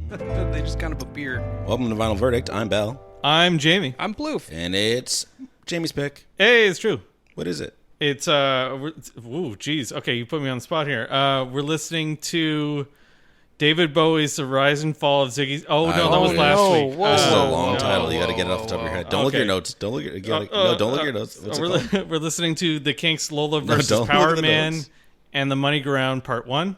They just kind of appear. Welcome to Final Verdict. I'm Bell. I'm Jamie. I'm Plouffe. And it's Jamie's pick. Hey, it's true. What is it? It's geez. Okay, you put me on the spot here. We're listening to David Bowie's "The Rise and Fall of Ziggy." Oh no, that was last week. This is a long title. You got to get it off the top of your head. Don't look at your notes. Don't look at don't look at your notes. What's it called? We're listening to the Kinks' "Lola Versus Powerman" and the Moneygoround Part 1,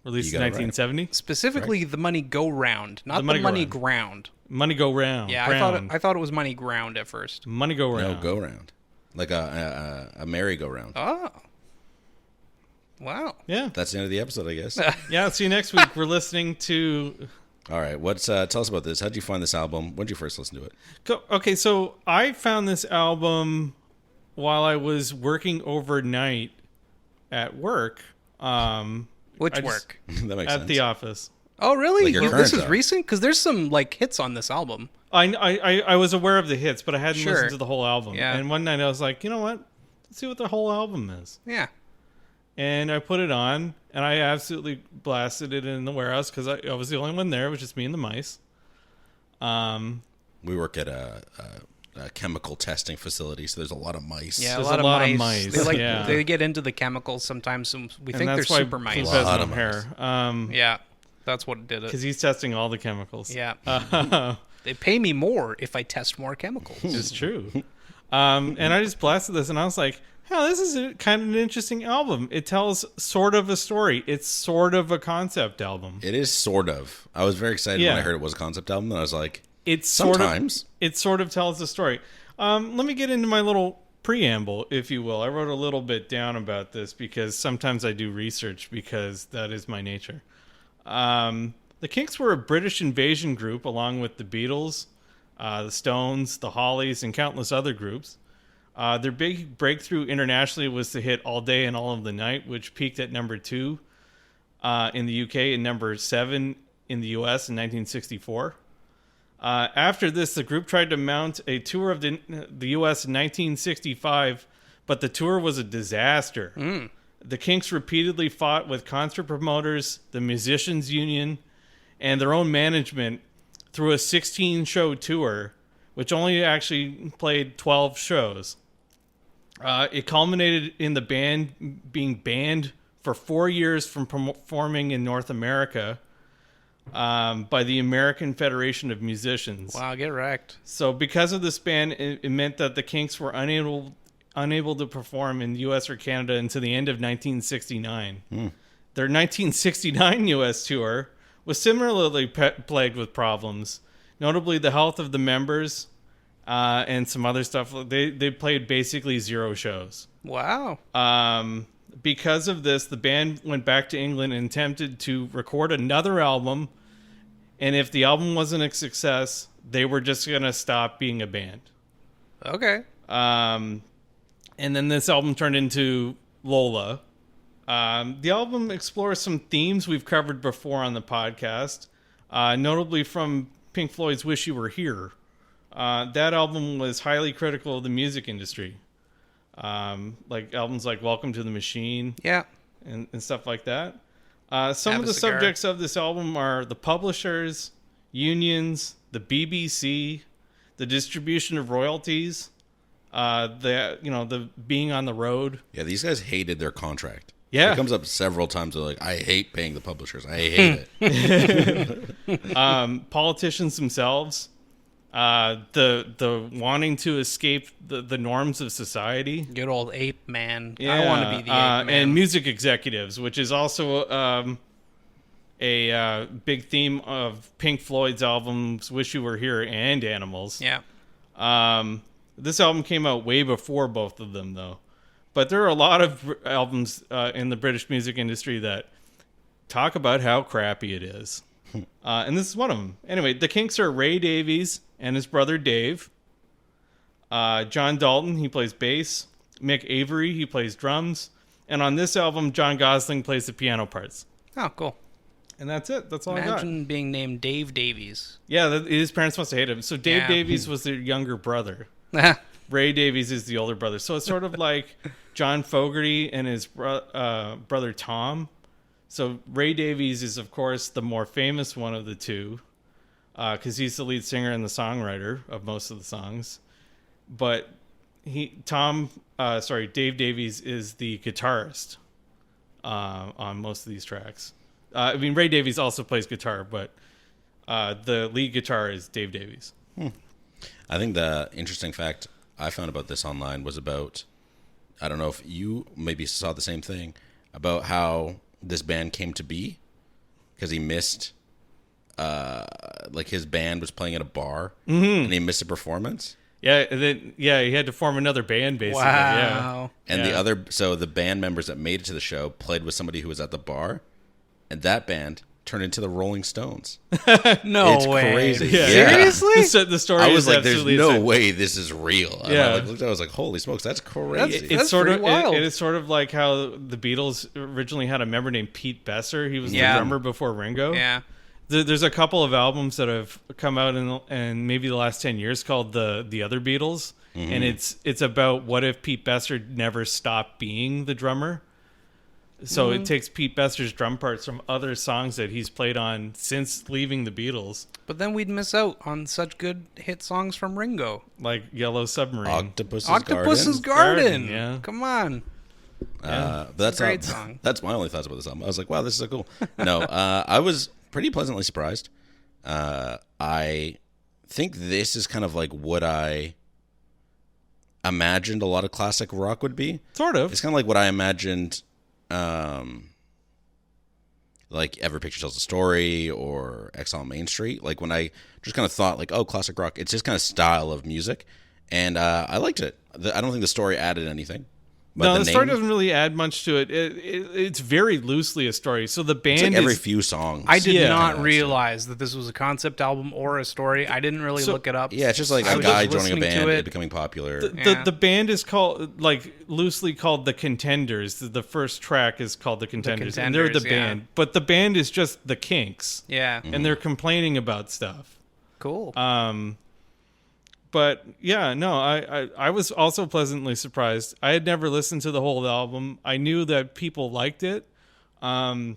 released in 1970. Specifically, the Moneygoround, not the Moneyground. Moneygoround. Yeah, I thought it was Moneyground at first. Moneygoround. No, go round. Like a merry-go-round. Oh. Wow. Yeah. That's the end of the episode, I guess. Yeah, see you next week. We're listening to... All right, tell us about this. How did you find this album? When did you first listen to it? Okay, so I found this album while I was working overnight at work. Which work? That makes sense. At the office. Oh, really? Like This is recent? Because there's some hits on this album. I was aware of the hits, but I hadn't listened to the whole album. Yeah. And one night I was like, you know what? Let's see what the whole album is. Yeah. And I put it on, and I absolutely blasted it in the warehouse because I was the only one there. It was just me and the mice. We work at a chemical testing facility, so there's a lot of mice. Yeah, There's a lot of mice. They get into the chemicals sometimes. We think they're super mice. Plouffe has no hair. Yeah, that's what did it. Because he's testing all the chemicals. Yeah. They pay me more if I test more chemicals. It's true. And I just blasted this, and I was like, "Hell, this is kind of an interesting album. It tells sort of a story. It's sort of a concept album." It is sort of. I was very excited when I heard it was a concept album, and I was like, it sort of tells the story. Let me get into my little preamble, if you will. I wrote a little bit down about this because sometimes I do research because that is my nature. The Kinks were a British invasion group along with the Beatles, the Stones, the Hollies, and countless other groups. Their big breakthrough internationally was the hit All Day and All of the Night, which peaked at number 2 in the UK and number 7 in the US in 1964. After this, the group tried to mount a tour of the US in 1965, but the tour was a disaster. The Kinks repeatedly fought with concert promoters, the Musicians Union, and their own management through a 16-show tour, which only actually played 12 shows. It culminated in the band being banned for 4 years from performing in North America by the American Federation of Musicians. Wow, get wrecked. So because of this ban, it meant that the Kinks were unable to perform in the U.S. or Canada until the end of 1969. Their 1969 U.S. tour was similarly plagued with problems, notably the health of the members and some other stuff. They played basically 0 shows. Wow. Because of this, the band went back to England and attempted to record another album, and if the album wasn't a success, they were just going to stop being a band. Okay. And then this album turned into Lola. The album explores some themes we've covered before on the podcast, notably from Pink Floyd's Wish You Were Here. That album was highly critical of the music industry. Like albums like Welcome to the Machine. Yeah. And stuff like that. Some of the subjects of this album are the publishers, unions, the BBC, the distribution of royalties, the being on the road. Yeah, these guys hated their contract. Yeah. It comes up several times. They're like, I hate paying the publishers. I hate it. Politicians themselves, the wanting to escape the norms of society. Good old ape man. Yeah. I want to be the ape man. And music executives, which is also a big theme of Pink Floyd's albums Wish You Were Here and Animals. Yeah. This album came out way before both of them, though. But there are a lot of albums in the British music industry that talk about how crappy it is. And this is one of them. Anyway, the Kinks are Ray Davies and his brother Dave. John Dalton, he plays bass. Mick Avery, he plays drums. And on this album, John Gosling plays the piano parts. Oh, cool. And that's it. That's all I got. Imagine being named Dave Davies. Yeah, his parents must have hated him. So Dave Davies was their younger brother. Ray Davies is the older brother. So it's sort of like John Fogerty and his brother Tom. So Ray Davies is, of course, the more famous one of the two. because he's the lead singer and the songwriter of most of the songs. But Dave Davies is the guitarist on most of these tracks. I mean, Ray Davies also plays guitar, but the lead guitar is Dave Davies. I think the interesting fact I found about this online was about, I don't know if you maybe saw the same thing, about how this band came to be, because he missed, like his band was playing at a bar, and he missed a performance. Yeah, and then he had to form another band, basically. Wow. Yeah. And the band members that made it to the show played with somebody who was at the bar, and that band turned into the Rolling Stones. No it's way. crazy. Yeah. Seriously? The story I was is like, "There's absolutely no insane. way this is real." And Yeah. I looked at it, I was like, "Holy smokes, that's crazy!" It's sort pretty of wild. It is sort of like how the Beatles originally had a member named Pete Besser. He was the Yeah. drummer before Ringo. Yeah. There's a couple of albums that have come out in maybe the last 10 years called the Other Beatles, and it's about what if Pete Besser never stopped being the drummer. So it takes Pete Besser's drum parts from other songs that he's played on since leaving the Beatles, But then we'd miss out on such good hit songs from Ringo. like Yellow Submarine. Octopus's Garden. Yeah. Come on. But that's a great not, song. That's my only thoughts about this album. I was like, wow, this is so cool. No, I was pretty pleasantly surprised. I think this is kind of like what I imagined a lot of classic rock would be. Sort of. It's kind of like what I imagined, like Every Picture Tells a Story or Exile on Main Street. Like when I just kind of thought like, oh, classic rock. It's just kind of style of music. And I liked it. I don't think the story added anything. But No, the story doesn't really add much to it. It's very loosely a story. So the band It's like every is few songs. I did Yeah. not realize that this was a concept album or a story. I didn't really look it up. Yeah, it's just like I a was guy just joining a listening to band it. and becoming popular. the band is called loosely called the Contenders. The first track is called the Contenders, and they're the Contenders, yeah. band. But the band is just the Kinks, Yeah. and they're complaining about stuff. Cool. But yeah, no, I was also pleasantly surprised. I had never listened to the whole album. I knew that people liked it, in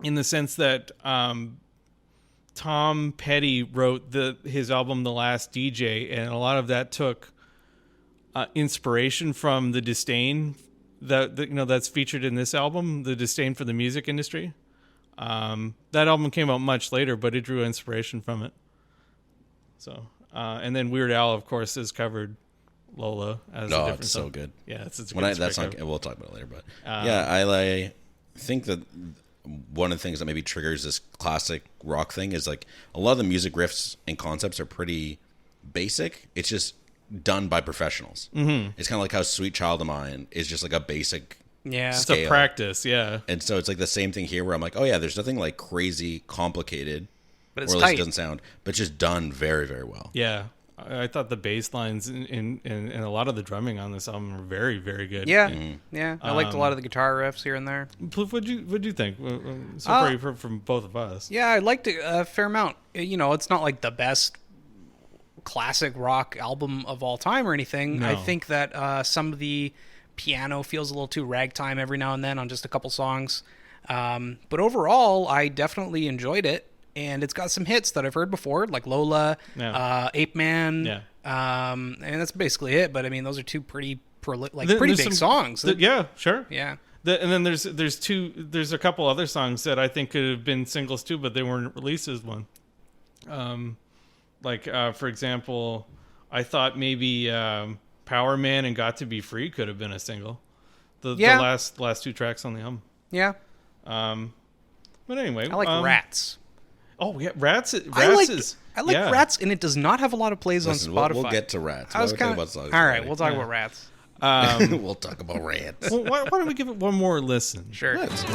the sense that Tom Petty wrote his album "The Last DJ," and a lot of that took inspiration from the disdain that's featured in this album, the disdain for the music industry. That album came out much later, but it drew inspiration from it. So. And then Weird Al, of course, has covered Lola as a different it's song. so good. Yeah, it's a When great that song, cover. we'll talk about it later. But yeah, I think that one of the things that maybe triggers this classic rock thing is like a lot of the music riffs and concepts are pretty basic. It's just done by professionals. Mm-hmm. It's kind of like how Sweet Child of Mine is just like a basic yeah. It's a practice, yeah. And so it's like the same thing here where I'm like, oh yeah, there's nothing like crazy complicated. But it's or at least tight. it doesn't sound, but just done very, very well. Yeah. I thought the bass lines and a lot of the drumming on this album were very, very good. Yeah. Yeah. I liked a lot of the guitar riffs here and there. Plouffe, what'd you think? So far you've heard from both of us. Yeah, I liked it a fair amount. You know, it's not like the best classic rock album of all time or anything. No. I think that some of the piano feels a little too ragtime every now and then on just a couple songs. But overall, I definitely enjoyed it. And it's got some hits that I've heard before, like Lola, Apeman. Yeah. And that's basically it. But I mean, those are two pretty There's big some- songs. Yeah, sure. Yeah. And then there's a couple other songs that I think could have been singles too, but they weren't released as one. For example, I thought maybe Powerman and Got to Be Free could have been a single. The last two tracks on the album. Yeah. But anyway, I like Rats. Oh yeah, Rats is. I like Rats, and it does not have a lot of plays on Spotify. We'll get to Rats. I was We'll talk kind about of songs all right. later. We'll talk about Rats. We'll talk about Rats. Well, why don't we give it one more listen? Sure. Let's.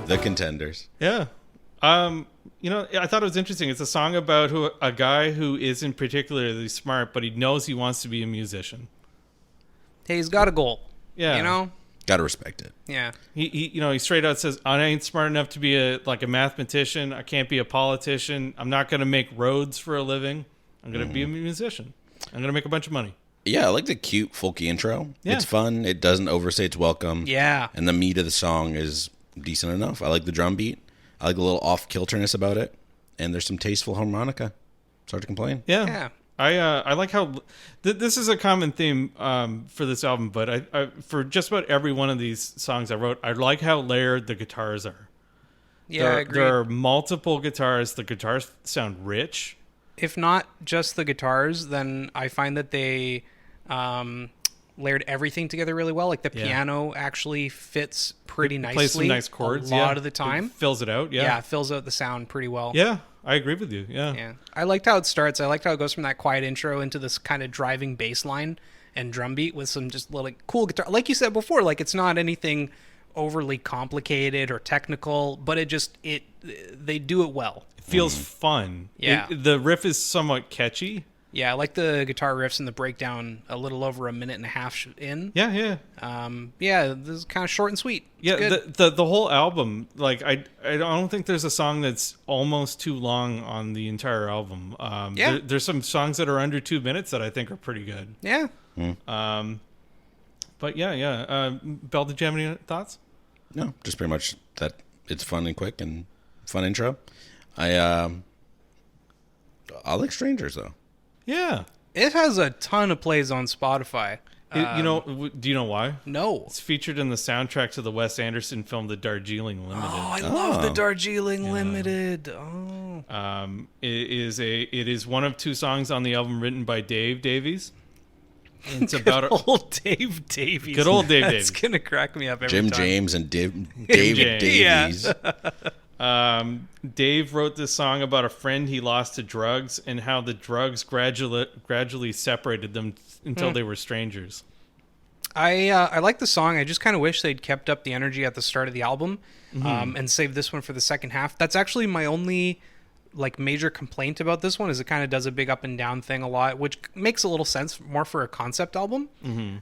The Contenders. Yeah. I thought it was interesting. It's a song about a guy who isn't particularly smart, but he knows he wants to be a musician. Hey, he's got a goal. Yeah. You know? Gotta respect it. Yeah. He straight out says, I ain't smart enough to be a mathematician. I can't be a politician. I'm not going to make roads for a living. I'm going to be a musician. I'm going to make a bunch of money. Yeah, I like the cute folky intro. Yeah. It's fun. It doesn't overstay its welcome. Yeah. And the meat of the song is decent enough. I like the drum beat. I like a little off-kilterness about it. And there's some tasteful harmonica. It's hard to complain. Yeah. Yeah. I like how this is a common theme for this album, but I for just about every one of these songs I wrote, I like how layered the guitars are. Yeah, I agree. There are multiple guitars. The guitars sound rich. If not just the guitars, then I find that they layered everything together really well. Like the piano actually fits pretty nicely. Plays some nice chords. A lot of the time. It fills it out. Yeah, it fills out the sound pretty well. Yeah, I agree with you. Yeah. Yeah. I liked how it starts. I liked how it goes from that quiet intro into this kind of driving bass line and drum beat with some just little cool guitar. Like you said before, like it's not anything overly complicated or technical, but they do it well. It feels fun. Yeah. The riff is somewhat catchy. Yeah, I like the guitar riffs and the breakdown a little over a minute and a half in. Yeah. Yeah, this is kind of short and sweet. It's Yeah, good. the whole album, like I don't think there's a song that's almost too long on the entire album. There's some songs that are under 2 minutes that I think are pretty good. Yeah. But yeah. Belle, did you have any thoughts? No, just pretty much that it's fun and quick and fun intro. I like Strangers though. Yeah. It has a ton of plays on Spotify. Do you know why? No. It's featured in the soundtrack to the Wes Anderson film The Darjeeling Limited. Oh, I love the Darjeeling Limited. Oh. It is one of 2 songs on the album written by Dave Davies. It's about old Dave Davies. Good old Dave That's Davies. gonna crack me up every Jim time. James and Dave James. Davies. Dave wrote this song about a friend he lost to drugs and how the drugs gradually separated them until they were strangers. I like the song. I just kind of wish they'd kept up the energy at the start of the album and saved this one for the second half. That's actually my only major complaint about this one, is it kind of does a big up and down thing a lot, which makes a little sense more for a concept album.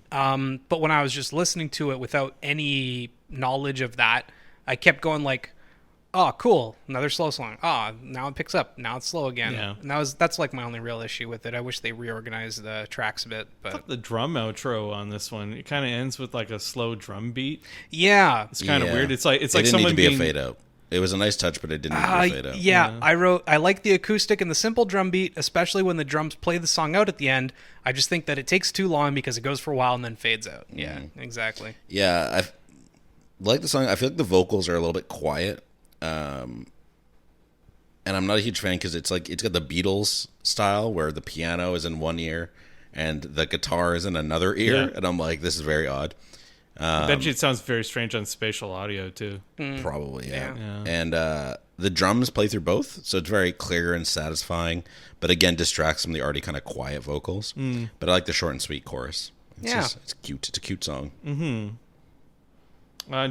But when I was just listening to it without any knowledge of that, I kept going like, oh, cool, another slow song. Oh, now it picks up. Now it's slow again. Yeah. And that's like my only real issue with it. I wish they reorganized the tracks a bit. But The drum outro on this one, it kind of ends with like a slow drum beat. yeah, It's kind of Yeah. weird. It's like It didn't someone need to be being a fade out. It was a nice touch, but it didn't need to be a fade out. yeah. I like the acoustic and the simple drum beat, especially when the drums play the song out at the end. I just think that it takes too long because it goes for a while and then fades out. Yeah, exactly. Yeah, I like the song. I feel like the vocals are a little bit quiet. And I'm not a huge fan because it's got the Beatles style where the piano is in one ear and the guitar is in another ear. Yeah. And I'm like, this is very odd. I bet you it sounds very strange on spatial audio too. Probably, yeah. Yeah. And the drums play through both, so it's very clear and satisfying, but again, distracts from the already kind of quiet vocals. But I like the short and sweet chorus. It's cute. It's a cute song.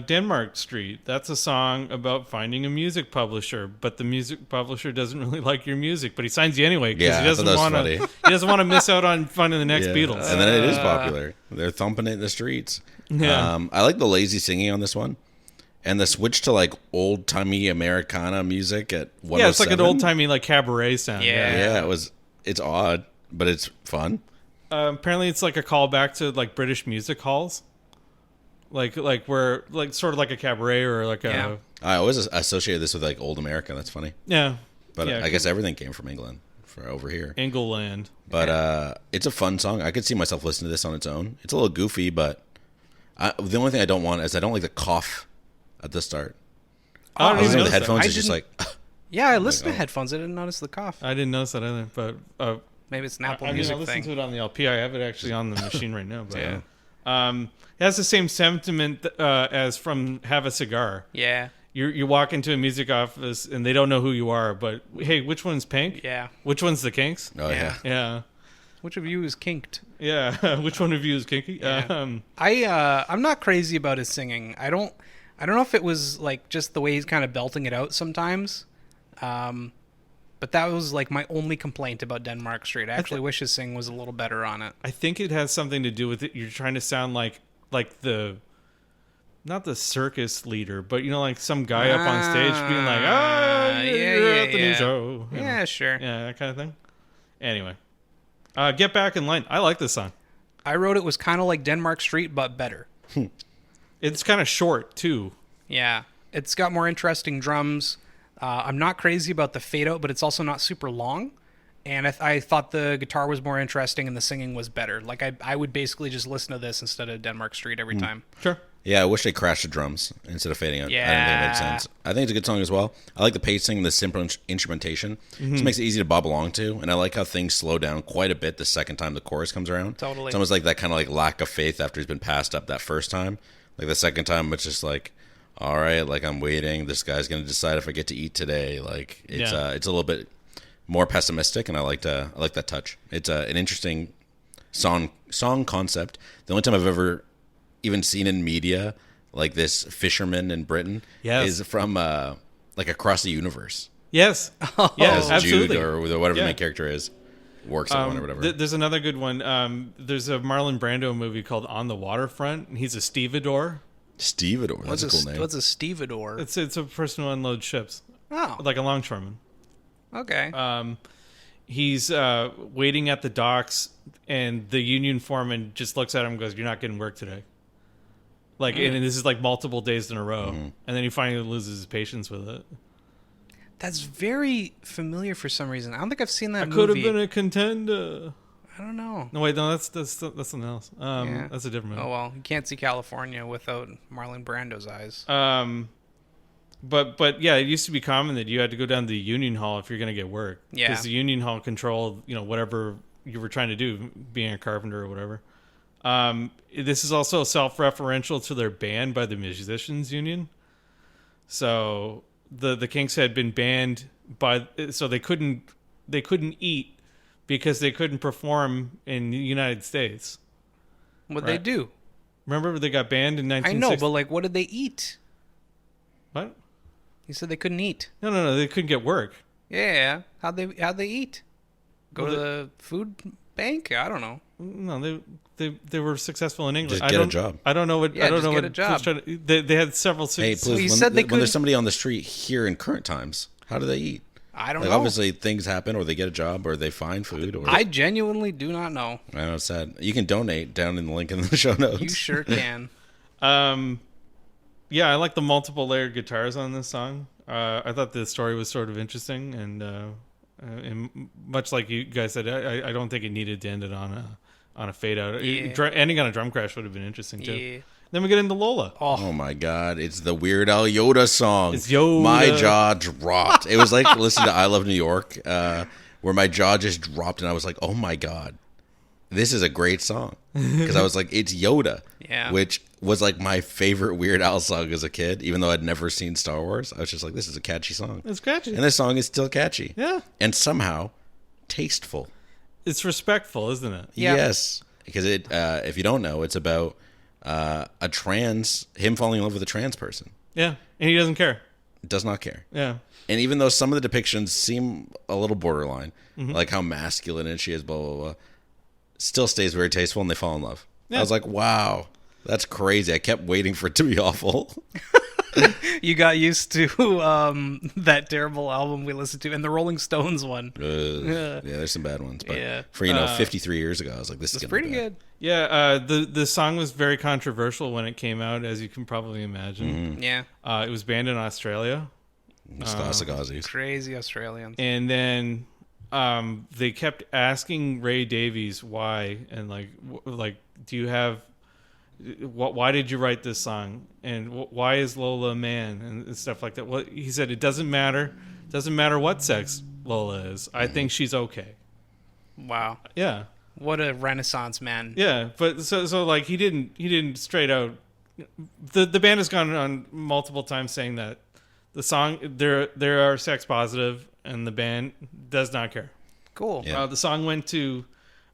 Denmark Street. That's a song about finding a music publisher, but the music publisher doesn't really like your music, but he signs you anyway because Yeah, I thought that was funny. he doesn't want to miss out on finding the next Yeah. Beatles. And then it is popular. They're thumping it in the streets. Yeah. I like the lazy singing on this one. And the switch to like old timey Americana music at 107. Yeah, it's like an old timey like cabaret sound. Yeah. Yeah, it's odd, but it's fun. Apparently, it's like a callback to like British music halls, like where like sort of like a cabaret or like Yeah. a I always associate this with like old America. That's funny. yeah. But yeah, I guess everything came from England for over here. Engleland. But it's a fun song. I could see myself listening to this on its own. It's a little goofy, but the only thing I don't want is I don't like the cough at the start. I don't I was even in the notice that. headphones. I It's just didn't- like Yeah, I listened to headphones. I didn't notice the cough. I didn't notice that either, but Maybe it's an Apple I mean, I Music listened thing. to it on the LP. I have it actually on the machine right now. But, Yeah. it has the same sentiment as from Have a Cigar. Yeah, You walk into a music office and they don't know who you are, but hey, which one's Pink? yeah. Which one's the Kinks? oh yeah. Yeah. Which of you is kinked? Yeah. Which one of you is kinky? Yeah. I'm not crazy about his singing. I don't know if it was like just the way he's kind of belting it out sometimes. But that was like my only complaint about Denmark Street. I actually wish his singing was a little better on it. I think it has something to do with it. You're trying to sound like the, not the circus leader, but like some guy up on stage being like, you're at the new show. Yeah, sure. Yeah, that kind of thing. Anyway, Get Back in Line. I like this song. I wrote it was kind of like Denmark Street, but better. It's kind of short too. Yeah, it's got more interesting drums. I'm not crazy about the fade out, but it's also not super long. And I thought the guitar was more interesting and the singing was better. Like I would basically just listen to this instead of Denmark Street every time. Sure. Yeah, I wish they crashed the drums instead of fading out. Yeah. I didn't think it made sense. I think it's a good song as well. I like the pacing, the simple instrumentation. It makes it easy to bob along to. And I like how things slow down quite a bit the second time the chorus comes around. Totally. It's almost like that kind of like lack of faith after he's been passed up that first time. Like the second time, it's just like, all right, like I'm waiting. This guy's going to decide if I get to eat today. Like it's it's a little bit more pessimistic, and I like that touch. It's an interesting song concept. The only time I've ever even seen in media like this fisherman in Britain is from like Across the Universe. Yes. Yes, As Jude absolutely. or whatever the main character is works at one or whatever. There's another good one. There's a Marlon Brando movie called On the Waterfront, and he's a stevedore. Stevedore. That's a cool name. What's a stevedore? It's a person who unloads ships. Oh, Like a longshoreman. okay. He's waiting at the docks, and the union foreman just looks at him and goes, "You're not getting work today." Like, and this is like multiple days in a row, and then he finally loses his patience with it. That's very familiar for some reason. I don't think I've seen that movie. Could have been a contender. I don't know. No, wait, no, that's something else. Yeah. That's a different movie. Oh well, you can't see California without Marlon Brando's eyes. But yeah, it used to be common that you had to go down to the union hall if you're going to get work. Yeah. Because the union hall controlled, whatever you were trying to do, being a carpenter or whatever. This is also self-referential to their ban by the musicians union. So the Kinks had been banned so they couldn't eat because they couldn't perform in the United States. What'd they do? Remember they got banned in 1960? I know, but like, what did they eat? What? You said they couldn't eat. No, they couldn't get work. Yeah. How'd they eat? Go to the food bank? I don't know. No, they were successful in English. Just get a job. I don't know what. Yeah, I don't just know get what a job. They had several. Hey, Well, you please, said they when couldn't- there's somebody on the street here in current times, how do they eat? I don't Like know. obviously things happen, or they get a job, or they find food. Or I genuinely do not know. I know it's sad. You can donate down in the link in the show notes. You sure can. Yeah, I like the multiple layered guitars on this song. I thought the story was sort of interesting, and much like you guys said, I don't think it needed to end it on a fade out. Yeah. Ending on a drum crash would have been interesting too. Yeah. Then we get into Lola. Oh my God! It's the Weird Al Yoda song. It's Yoda. My jaw dropped. It was like listening to "I Love New York," where my jaw just dropped, and I was like, "Oh my God, this is a great song." Because I was like, "It's Yoda," Yeah. which was like my favorite Weird Al song as a kid. Even though I'd never seen Star Wars, I was just like, "This is a catchy song," It's catchy. and this song is still catchy. Yeah. and somehow tasteful. It's respectful, isn't it? Yeah. Yes, because it. If you don't know, it's about him falling in love with a trans person. Yeah, and he doesn't care. Does not care. Yeah. And even though some of the depictions seem a little borderline, like how masculine and she is, blah, blah, blah, still stays very tasteful and they fall in love. Yeah. I was like, wow, that's crazy. I kept waiting for it to be awful. You got used to that terrible album we listened to, and the Rolling Stones one. Yeah, there's some bad ones. But Yeah. for, 53 years ago, I was like, this is It's gonna pretty be bad. good. Yeah, the song was very controversial when it came out, as you can probably imagine. Yeah. It was banned in Australia. Sagazis. Crazy Australians. And then they kept asking Ray Davies why, and like, do you have, why did you write this song, and why is Lola a man, and stuff like that. Well, he said it doesn't matter what sex Lola is. I think she's okay. Wow. Yeah, What a Renaissance man. yeah. But so like he didn't straight out. The band has gone on multiple times saying that the song they are sex positive, and the band does not care. Cool. Yeah. The song went to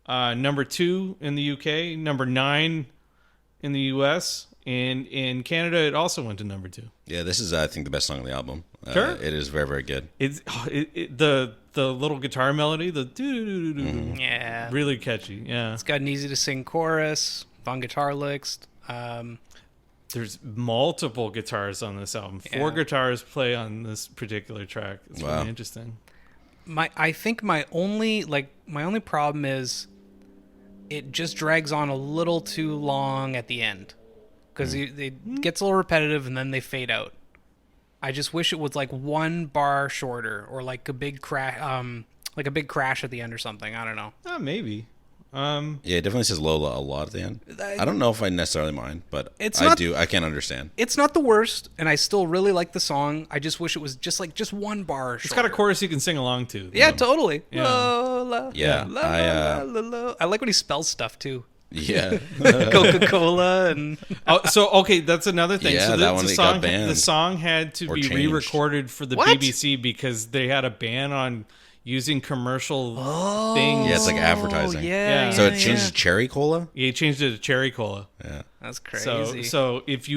number 2 in the UK, number 9 in the US, and in Canada it also went to number 2. Yeah, this is, I think, the best song on the album. Sure. It is very, very good. It's the little guitar melody, the doo-doo-doo-doo-doo, Yeah. really catchy. Yeah. It's got an easy to sing chorus, fun guitar licks. There's multiple guitars on this album. 4 Yeah. guitars play on this particular track. It's Wow. really interesting. I think my only problem is it just drags on a little too long at the end because it gets a little repetitive and then they fade out. I just wish it was like 1 bar shorter or like a big crash at the end or something. I don't know. Maybe. Yeah, it definitely says Lola a lot at the end. I don't know if I necessarily mind, but I can't understand. It's not the worst, and I still really like the song. I just wish it was just 1 bar shorter. It's got a chorus you can sing along to. Yeah, totally. Yeah. Lola, Yeah, I like when he spells stuff too. Yeah. Coca-Cola and Okay, that's another thing. Yeah, so that one that got banned. The song had to Or be changed. re-recorded for the What? BBC because they had a ban on using commercial things. Yeah, it's like advertising. Yeah, So yeah, it changed to Cherry Cola? He changed it to Cherry Cola. Yeah. that's crazy. So if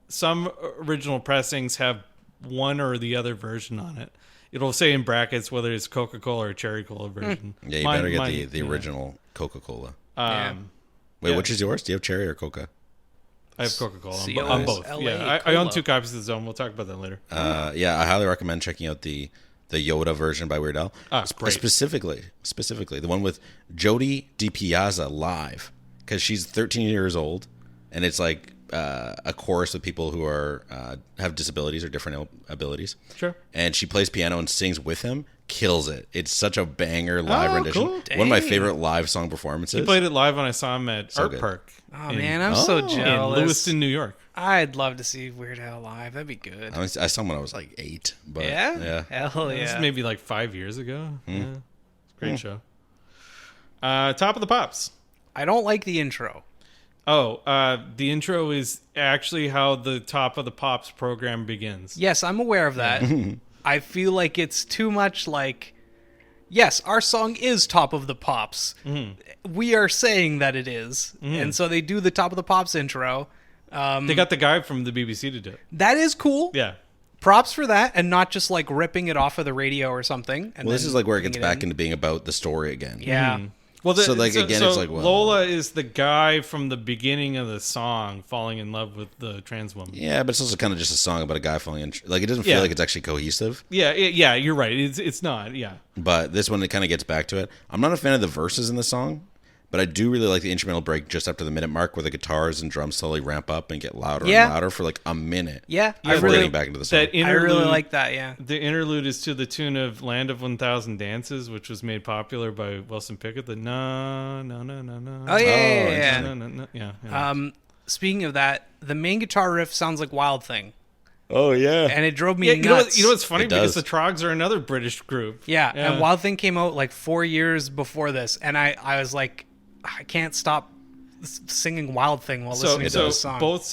some original pressings have one or the other version on it. It'll say in brackets whether it's Coca-Cola or Cherry Cola version. Yeah, you better get the original Coca-Cola. Yeah. Wait, yeah. which is yours? Do you have cherry or Coca? I have Coca-Cola CO on both. LA Yeah, I own Cola. 2 copies of the Zone. We'll talk about that later. Yeah, I highly recommend checking out the Yoda version by Weird Al. Great. Specifically, the one with Jodie DiPiazza live, because she's 13 years old, and it's like a chorus of people who are have disabilities or different abilities. Sure. And she plays piano and sings with him. Kills it. It's such a banger live Oh, rendition. cool. One of my Dang. favorite live song performances. He played it live when I saw him at So Art good. Park. Oh man, I'm so In jealous. Lewiston, New York. I'd love to see Weird Al live. That'd be good. I saw him when I was like 8. But Yeah? yeah. Hell This yeah. is maybe like 5 years ago. Yeah. It's a great show. Top of the Pops. I don't like the intro. Oh, the intro is actually how the Top of the Pops program begins. Yes, I'm aware of that. I feel like it's too much like, yes, our song is Top of the Pops. We are saying that it is. And so they do the Top of the Pops intro. They got the guy from the BBC to do it. That is cool. Yeah. Props for that, and not just like ripping it off of the radio or something. And Well, this then is like where it gets putting back in. into being about the story again. Yeah. Well, So, like, again, it's like, well- Lola is the guy from the beginning of the song falling in love with the trans woman. Yeah, but it's also kind of just a song about a guy falling in. Like, it doesn't feel Yeah. like it's actually cohesive. Yeah, you're right. It's not. Yeah. But this one, it kind of gets back to it. I'm not a fan of the verses in the song, but I do really like the instrumental break just after the minute mark where the guitars and drums slowly ramp up and get louder Yeah. and louder for like a minute. Yeah, Yeah, I Before really, getting back into the song. That I interlude, really like that. Yeah. The interlude is to the tune of "Land of 1,000 Dances," which was made popular by Wilson Pickett. The no, no, no, no, no. Oh yeah, yeah, Oh, yeah, No, no, no, yeah. yeah. Speaking of that, the main guitar riff sounds like Wild Thing, Oh, yeah. and it drove me Yeah, nuts. you know what's funny? It Because does. the Trogs are another British group. Yeah, and Wild Thing came out like 4 years before this, and I was like, I can't stop singing Wild Thing while listening to So this song. both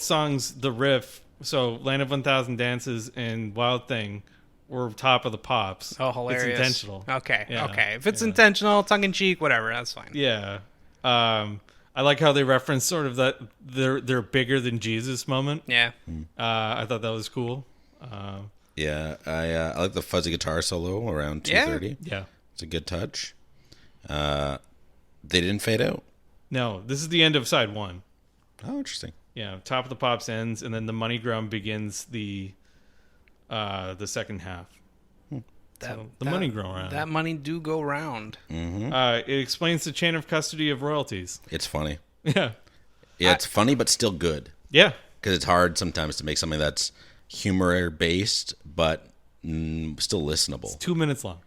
songs, the riff. So "Land of 1,000 Dances" and "Wild Thing" were Top of the Pops. Oh, hilarious! It's intentional. Okay, Yeah, okay. If it's yeah. intentional, tongue in cheek, whatever, that's fine. Yeah. I like how they reference sort of that they're bigger than Jesus moment. Yeah. I thought that was cool. Yeah, I like the fuzzy guitar solo around Yeah. 2:30. Yeah. It's a good touch. They didn't fade out. No, this is the end of side 1. Oh, interesting. Yeah, Top of the Pops ends, and then the Moneygoround begins the second half. That, the money go around. That money do go round. It explains the chain of custody of royalties. It's funny. Yeah, Yeah, it's funny, but still good. yeah, Because it's hard sometimes to make something that's humor based, but still listenable. 2 minutes long.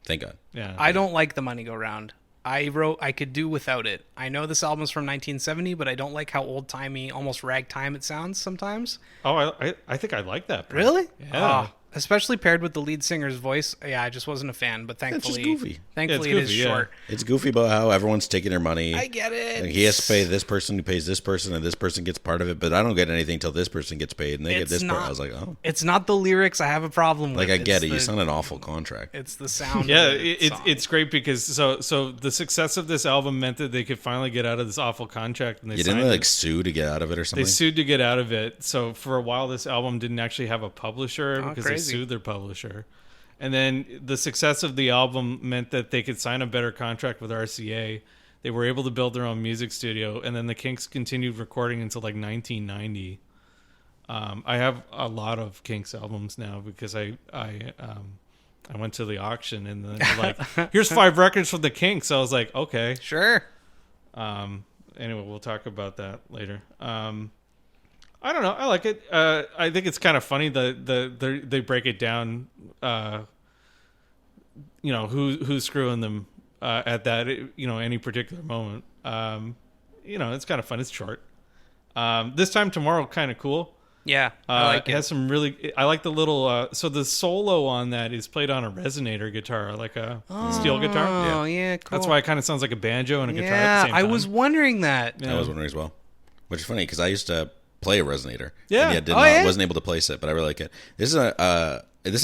Thank God. Yeah, I don't like the money go round. I wrote I could do without it. I know this album's from 1970, but I don't like how old timey, almost ragtime it sounds sometimes. Oh, I think I like that. part. Really? Yeah. especially paired with the lead singer's voice. Yeah, I just wasn't a fan, but thankfully, just goofy. Thankfully, Yeah, it it's is goofy, yeah. short. It's goofy about how everyone's taking their money. I get it. Like he has to pay this person who pays this person, and this person gets part of it, but I don't get anything till this person gets paid, and they get this part. I was like, oh. It's not the lyrics I have a problem with. Like, I get it. You the- signed an awful contract. It's the sound. Yeah, of the song. it's great because so the success of this album meant that they could finally get out of this awful contract, and they You signed didn't it. like sue to get out of it or They something? sued to get out of it. So for a while, this album didn't actually have a publisher because they crazy. sued their publisher. And then the success of the album meant that they could sign a better contract with RCA. They were able to build their own music studio, and then the Kinks continued recording until like 1990. I have a lot of Kinks albums now because I went to the auction and then they're like, here's 5 records from the Kinks. I was like, okay. Sure. Anyway, we'll talk about that later. I don't know. I like it. I think it's kind of funny that they break it down. Who's screwing them at that. Any particular moment. It's kind of fun. It's short. This time tomorrow, kind of cool. Yeah, I like it has some really. I like the little. So the solo on that is played on a resonator guitar, like a steel guitar. Oh, yeah, cool. That's why it kind of sounds like a banjo and a guitar at Yeah, the same I time. was wondering that. Yeah. I was wondering as well. Which is funny because I used to play a resonator. Yeah. And yet wasn't able to place it, but I really like it. This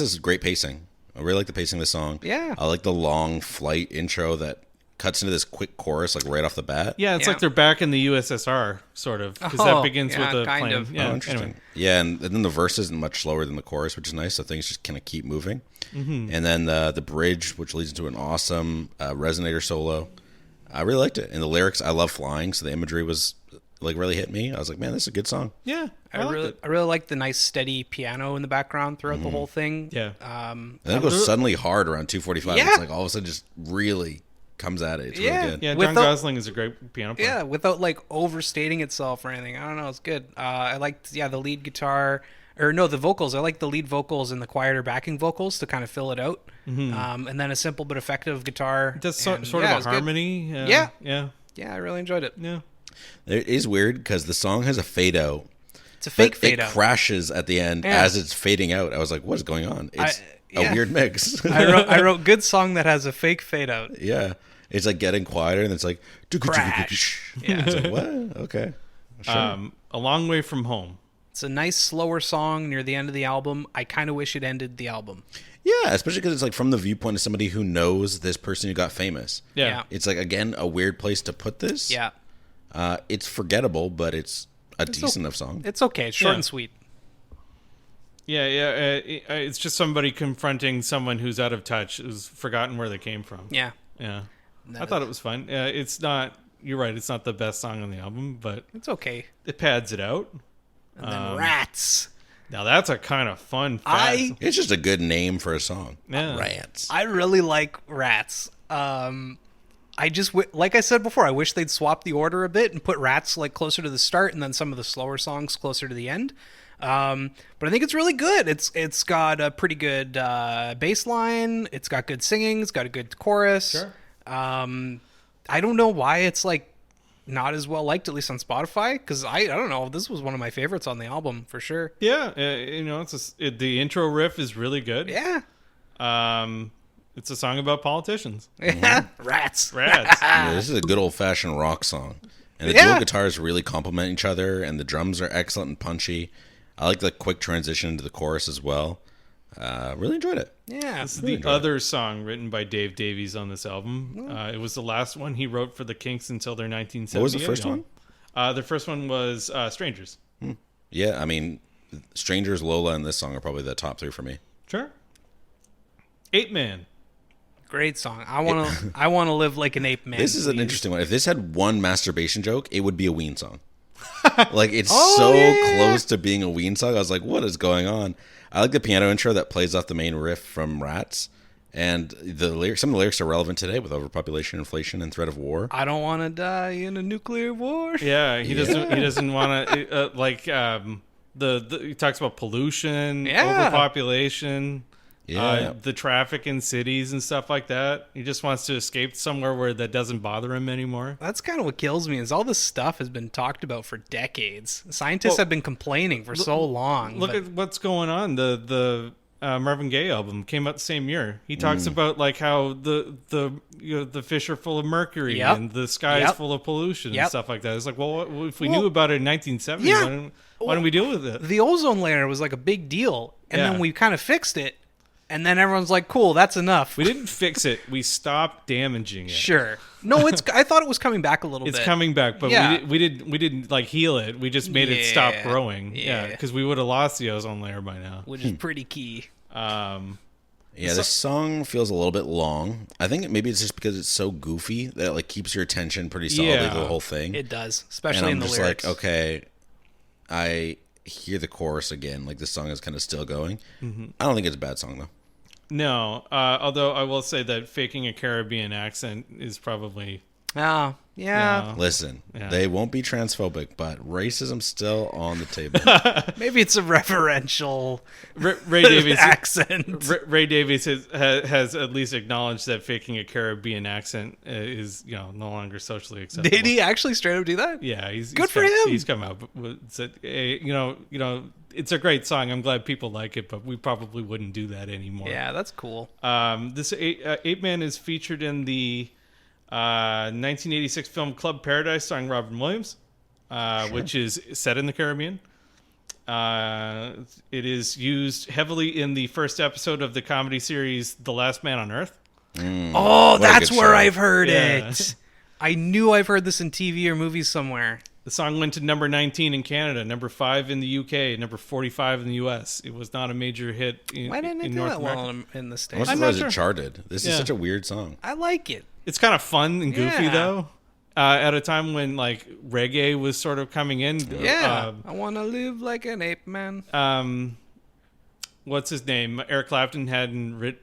is great pacing. I really like the pacing of the song. Yeah. I like the long flight intro that cuts into this quick chorus like right off the bat. Yeah, it's Yeah. like they're back in the USSR, sort of, because Oh, that begins yeah, with the kind plane. of. Yeah, Oh, interesting. anyway. Yeah, and then the verse isn't much slower than the chorus, which is nice. So things just kind of keep moving. Mm-hmm. And then the bridge, which leads into an awesome resonator solo. I really liked it. And the lyrics, I love flying, so the imagery was like really hit me. I was like, man, this is a good song. Yeah, I really like the nice steady piano in the background throughout the whole thing. Yeah. And then it goes suddenly hard around 2:45. Yeah. It's like all of a sudden just really comes at it. It's Yeah. really good. Yeah, John Without- Gosling is a great piano player. Yeah, without like overstating itself or anything. I don't know, it's good. I liked the lead guitar, or no, the vocals. I like the lead vocals and the quieter backing vocals to kind of fill it out. And then a simple but effective guitar. It does And, sort yeah, it of was a good. harmony. Yeah. Yeah. Yeah, I really enjoyed it. Yeah. It is weird because the song has a fade out. It's a fake But fade it out. crashes at the end Yeah. as it's fading out. I was like, what is going on? It's yeah. a weird mix. I wrote good song that has a fake fade out. Yeah. It's like getting quieter and it's like Crash. Yeah. It's like, what? Okay. Sure. A Long Way From Home. It's a nice slower song near the end of the album. I kind of wish it ended the album. Yeah, especially because it's like from the viewpoint of somebody who knows this person who got famous. Yeah. Yeah. It's like, again, a weird place to put this. Yeah. It's forgettable, but it's a decent enough song. It's okay. It's short Yeah. and sweet. Yeah. It's just somebody confronting someone who's out of touch, who's forgotten where they came from. Yeah. Yeah. That I thought is- it was fun. It's not. You're right. It's not the best song on the album, but It's okay. it pads it out. And then Rats. Now that's a kind of fun. Fast, It's just a good name for a song. Yeah. Rants. I really like Rats. I just like I said before, I wish they'd swap the order a bit and put Rats like closer to the start and then some of the slower songs closer to the end. But I think it's really good. It's got a pretty good bass line. It's got good singing. It's got a good chorus. Sure. I don't know why it's like not as well liked, at least on Spotify, because I don't know. This was one of my favorites on the album for sure. Yeah. The intro riff is really good. Yeah. It's a song about politicians. Yeah. Rats. Rats. Yeah, this is a good old fashioned rock song. And the Yeah. dual guitars really complement each other, and the drums are excellent and punchy. I like the quick transition into the chorus as well. Really enjoyed it. Yeah. This is the other song written by Dave Davies on this album. It was the last one he wrote for the Kinks until their 1978 What was the first one? The first one was Strangers. Yeah, I mean, Strangers, Lola, and this song are probably the top 3 for me. Sure. Apeman. Great song. I want to live like an ape man. This is an please. interesting one. If this had one masturbation joke, it would be a Ween song. Like, it's Oh, so yeah. close to being a Ween song. I was like, what is going on? I like the piano intro that plays off the main riff from Rats. And the lyrics, some of the lyrics are relevant today with overpopulation, inflation, and threat of war. I don't want to die in a nuclear war. Yeah, he doesn't want to he talks about pollution, Yeah. overpopulation, Yeah. the traffic in cities and stuff like that. He just wants to escape somewhere where that doesn't bother him anymore. That's kind of what kills me is all this stuff has been talked about for decades. Scientists have been complaining for so long. Look but- at what's going on. The Marvin Gaye album came out the same year. He talks about like how the fish are full of mercury and the sky is full of pollution and stuff like that. It's like, well, if we knew about it in 1970, why don't we deal with it? The ozone layer was like a big deal, and then we kind of fixed it, and then everyone's like, cool, that's enough. We didn't fix it. We stopped damaging it. Sure. No, I thought it was coming back a little bit. It's coming back, but we didn't like heal it. We just made it stop growing. Yeah, because we would have lost the ozone layer by now. Which is pretty key. This song feels a little bit long. I think maybe it's just because it's so goofy that it like keeps your attention pretty solidly the whole thing. It does, especially in the lyrics. And I'm just like, okay, I hear the chorus again. Like, this song is kind of still going. I don't think it's a bad song, though. No, although I will say that faking a Caribbean accent is probably... Oh, yeah. Listen, they won't be transphobic, but racism's still on the table. Maybe it's a reverential Ray Davies accent. Ray Davies has at least acknowledged that faking a Caribbean accent is no longer socially acceptable. Did he actually straight up do that? Yeah, good for him. He's come out and said, hey, it's a great song. I'm glad people like it, but we probably wouldn't do that anymore. Yeah, that's cool. This Apeman is featured in the 1986 film Club Paradise starring Robin Williams, which is set in the Caribbean. It is used heavily in the first episode of the comedy series The Last Man on Earth. Oh, that's where I've heard it. I knew I've heard this in TV or movies somewhere. The song went to number 19 in Canada, number 5 in the UK, number 45 in the US. It was not a major hit in North America. Why didn't it do that well in the States? I'm surprised it charted. This is such a weird song. I like it. It's kind of fun and goofy, though. At a time when like reggae was sort of coming in. I want to live like an ape man. What's his name? Eric Clapton hadn't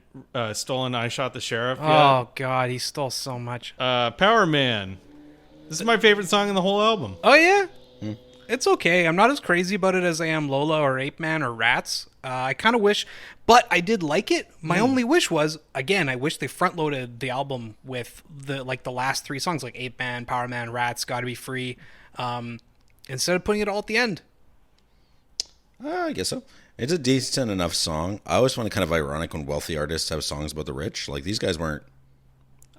stolen I Shot the Sheriff yet. Oh, God, he stole so much. Powerman. This is my favorite song in the whole album. Oh, yeah? It's okay. I'm not as crazy about it as I am Lola or Apeman or Rats. I kind of wish, but I did like it. My only wish was, again, I wish they front-loaded the album with the last 3 songs, like Apeman, Powerman, Rats, Gotta Be Free, instead of putting it all at the end. I guess so. It's a decent enough song. I always find it kind of ironic when wealthy artists have songs about the rich. Like, these guys weren't.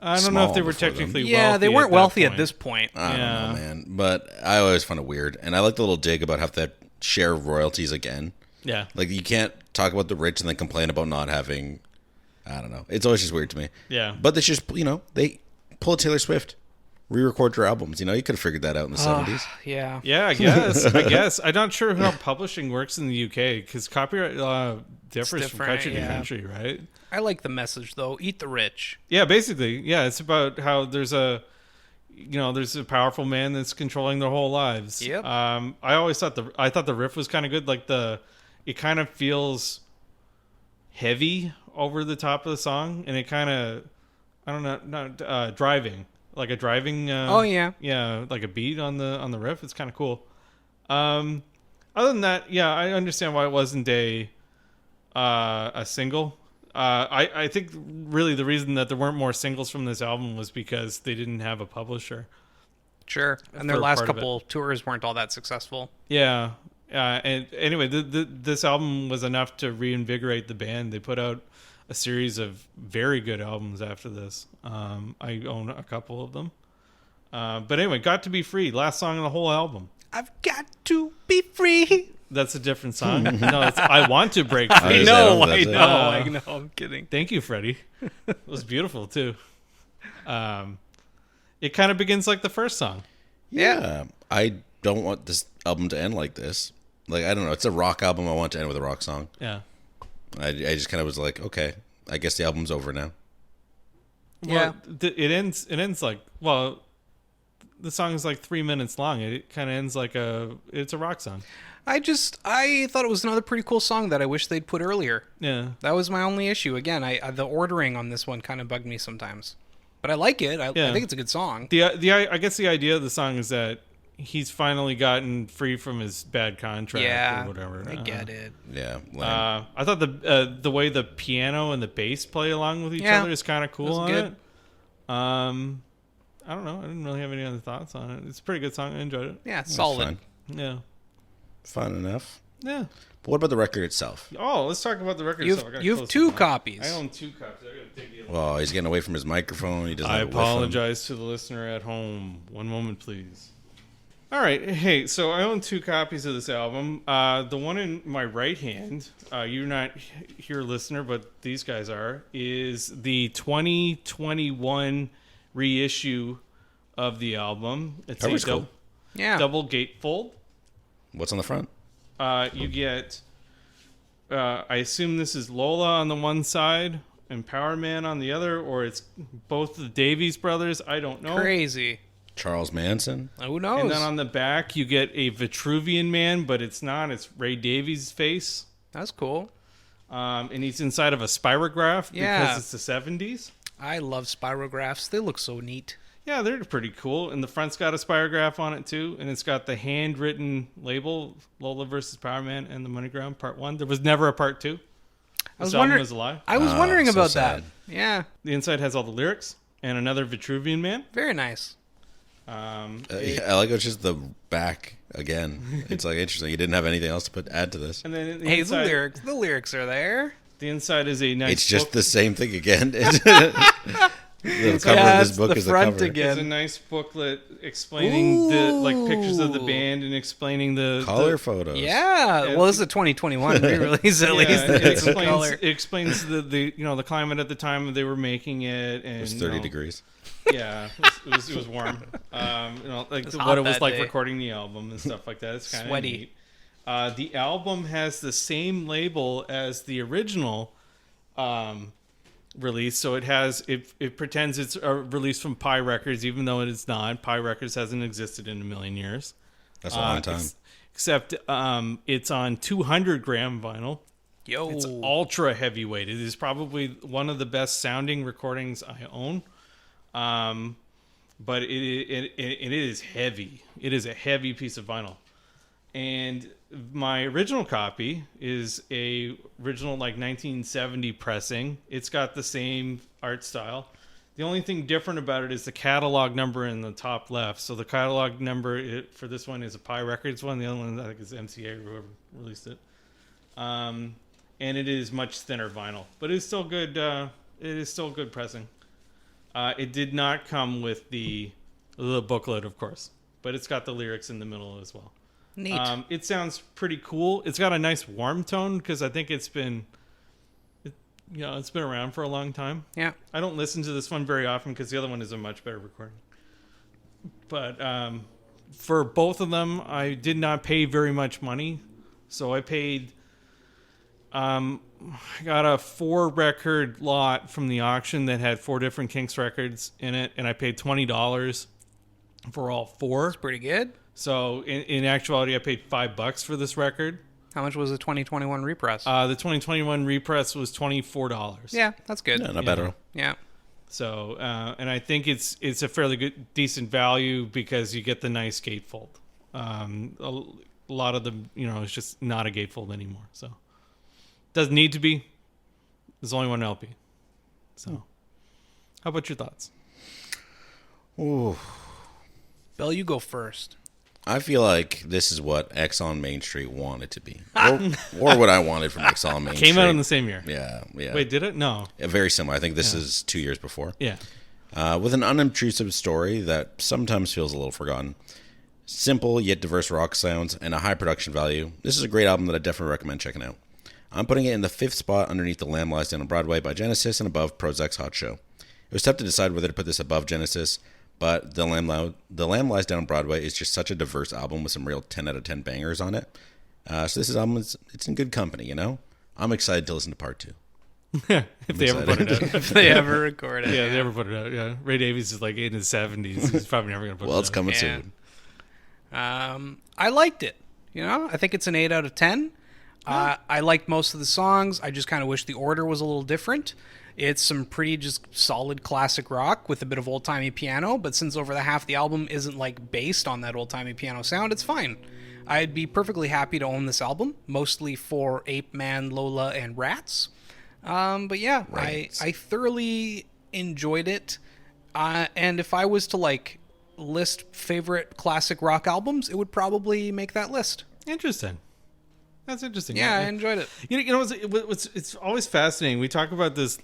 I don't know if they were technically wealthy. Yeah, they weren't wealthy at this point. I don't know, man. But I always find it weird. And I like the little dig about how that share royalties again. Yeah. Like, you can't talk about the rich and then complain about not having... I don't know. It's always just weird to me. Yeah. But they just, they pull Taylor Swift. Re-record your albums. You could have figured that out in the 70s. Yeah. Yeah, I guess. I'm not sure how publishing works in the UK because copyright law differs from country to country, right? I like the message, though. Eat the rich. Yeah, basically. Yeah, it's about how there's a powerful man that's controlling their whole lives. Yep. I always thought the riff was kind of good. Like it kind of feels heavy over the top of the song, and it kind of, I don't know, not driving. Like a driving like a beat on the riff. It's kind of cool. Other than that, I understand why it wasn't a single. I think really the reason that there weren't more singles from this album was because they didn't have a publisher. Sure, and their last couple tours weren't all that successple. Yeah, and anyway, this album was enough to reinvigorate the band. They put out a series of very good albums after this. I own a couple of them. But anyway, Got to Be Free, last song on the whole album. I've got to be free. That's a different song. No, it's I Want to Break Free. I know. I'm kidding. Thank you, Freddie. It was beautiful, too. It kind of begins like the first song. Yeah. I don't want this album to end like this. Like, I don't know. It's a rock album. I want to end with a rock song. Yeah. I just kind of was like, okay, I guess the album's over now. Well, it ends like, well, the song is like 3 minutes long. It kind of ends like it's a rock song. I thought it was another pretty cool song that I wish they'd put earlier. Yeah. That was my only issue. Again, the ordering on this one kind of bugged me sometimes. But I like it. I think it's a good song. I guess the idea of the song is that he's finally gotten free from his bad contract or whatever. I get it. Yeah. I thought the way the piano and the bass play along with each other is kind of cool on it. I don't know. I didn't really have any other thoughts on it. It's a pretty good song. I enjoyed it. Yeah, it's solid. Fun. Yeah. Fun enough. Yeah. But what about the record itself? Oh, let's talk about the record. You have 2 copies. I own 2 copies. I gotta take the other. Well, he's getting away from his microphone. He doesn't. I have it with him. apologize to the listener at home. One moment, please. All right. Hey, so I own 2 copies of this album. The one in my right hand, you're not here, listener, but these guys are, is the 2021 reissue of the album. It's Cover's cool. Yeah. double gatefold. What's on the front? You get, I assume this is Lola on the one side and Powerman on the other, or it's both the Davies brothers. I don't know. Crazy. Charles Manson. Who knows? And then on the back, you get a Vitruvian Man, but it's not. It's Ray Davies' face. That's cool. And he's inside of a spirograph Yeah. because it's the 70s. I love spirographs. They look so neat. Yeah, they're pretty cool. And the front's got a spirograph on it, too. And it's got the handwritten label, Lola Versus Powerman and the Moneygoround Part 1. There was never a Part 2. I was This album wondering. was a lie. I was wondering so about sad. that. Yeah. The inside has all the lyrics and another Vitruvian Man. Very nice. Yeah, I like it's just the back again. It's like interesting. You didn't have anything else to add to this. And then the Hey, inside, the lyrics are there. the inside is a nice It's just book. the same thing again. The cover Yeah, of this it's book the is the front cover. again. There's a nice booklet explaining the like pictures of the Ooh. band and explaining the Color photos. Yeah. Well, this is a 2021 re-release at least. it It's a explains, color. it explains the the climate at the time they were making it, and It was 30 degrees. Yeah, it was warm. Like was what hot it was that like day. recording the album and stuff like that. It's kind of Sweaty. neat. The album has the same label as the original release, so it pretends it's a release from Pi Records, even though it is not. Pi Records hasn't existed in a million years. That's a long time. Except it's on 200-gram vinyl. Yo. It's ultra heavyweight. It is probably one of the best sounding recordings I own. But it is heavy. It is a heavy piece of vinyl. And my original copy is a original like 1970 pressing. It's got the same art style. The only thing different about it is the catalog number in the top left. So the catalog number for this one is a Pi Records one. The other one I think is MCA or whoever released it. And it is much thinner vinyl, but it's still good. It is still good pressing. It did not come with the booklet, of course, but it's got the lyrics in the middle as well. Neat. It sounds pretty cool. It's got a nice warm tone because I think it's been around for a long time. Yeah. I don't listen to this one very often because the other one is a much better recording. But for both of them, I did not pay very much money, so I paid. I got a 4-record lot from the auction that had 4 different Kinks records in it, and I paid $20 for all 4. It's pretty good. So in actuality, I paid $5 for this record. How much was the 2021 repress? The 2021 repress was $24. Yeah, that's good. Yeah, not bad at all. Yeah. So and I think it's a fairly good, decent value because you get the nice gatefold. A lot of them, it's just not a gatefold anymore. So doesn't need to be. There's only one LP. So, how about your thoughts? Ooh. Bill, you go first. I feel like this is what X on Main Street wanted to be. Or what I wanted from X on Main Street. Came out in the same year. Yeah. Wait, did it? No. Yeah, very similar. I think this is 2 years before. Yeah. With an unobtrusive story that sometimes feels a little forgotten. Simple yet diverse rock sounds and a high production value. This is a great album that I definitely recommend checking out. I'm putting it in the 5th spot underneath The Lamb Lies Down on Broadway by Genesis and above Prozac's Hot Show. It was tough to decide whether to put this above Genesis, but The Lamb Lies Down on Broadway is just such a diverse album with some real 10 out of 10 bangers on it. So this album it's in good company, I'm excited to listen to part 2. If they ever put it out. If they ever record it. Yeah, they ever put it out. Yeah. Ray Davies is like in his 70s. He's probably never going to put it out. Well, it's coming Yeah. soon. I liked it. I think it's an 8 out of 10. I liked most of the songs. I just kind of wish the order was a little different. It's some pretty just solid classic rock with a bit of old-timey piano, but since over the half the album isn't like based on that old-timey piano sound, it's fine. I'd be perfectly happy to own this album, mostly for Apeman, Lola, and Rats. But yeah, Rats. I thoroughly enjoyed it. And if I was to list favorite classic rock albums, it would probably make that list. Interesting. That's interesting. Yeah, I enjoyed it. You know, it's always fascinating. We talk about this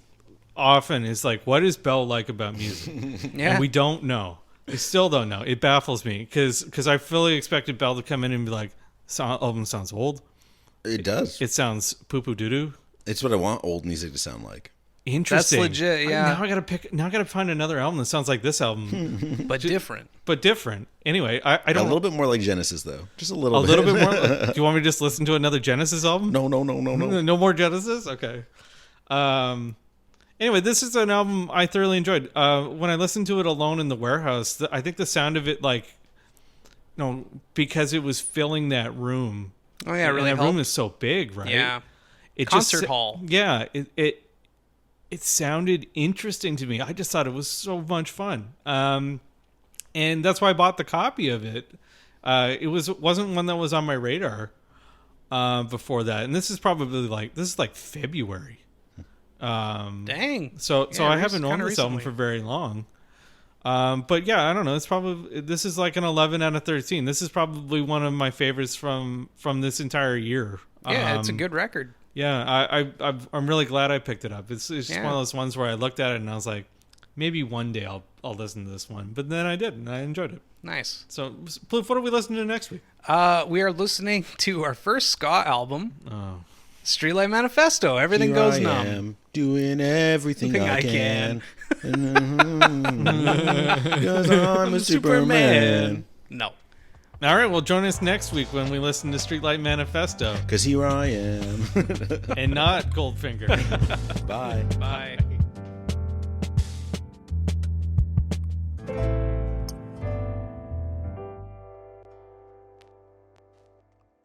often. Is like, what is Bell like about music? Yeah. And we don't know. We still don't know. It baffles me because I fully expected Bell to come in and be like, album sounds old. It does. It sounds poo-poo doo-doo. It's what I want old music to sound like. Interesting. That's legit, yeah. Now I gotta find another album that sounds like this album. But different. But different. Anyway, I don't... A little bit more like Genesis, though. Just a little bit. A little bit more? Do you want me to just listen to another Genesis album? No. No more Genesis? Okay. Anyway, this is an album I thoroughly enjoyed. When I listened to it alone in the warehouse, I think the sound of it, like, you know, because it was filling that room. Oh, yeah, really that helped. room is so big, right? Yeah. It Concert hall. Yeah, it sounded interesting to me. I just thought it was so much fun. And that's why I bought the copy of it. It wasn't one that was on my radar before that. And this is like February. Dang. So Yeah, I haven't owned kinda this album recently. for very long. But yeah, I don't know. This is like an 11 out of 13. This is probably one of my favorites from this entire year. Yeah, it's a good record. Yeah, I'm really glad I picked it up. It's just Yeah. one of those ones where I looked at it and I was like, maybe one day I'll listen to this one. But then I did, and I enjoyed it. Nice. So, Plouffe, what are we listening to next week? We are listening to our first ska album, Oh, Streetlight Manifesto. Everything Here goes I numb. am, doing everything Everything I I can. Because I'm a Superman. No. all right. Well, join us next week when we listen to Streetlight Manifesto Because here I am. and not Goldfinger. Bye. Bye.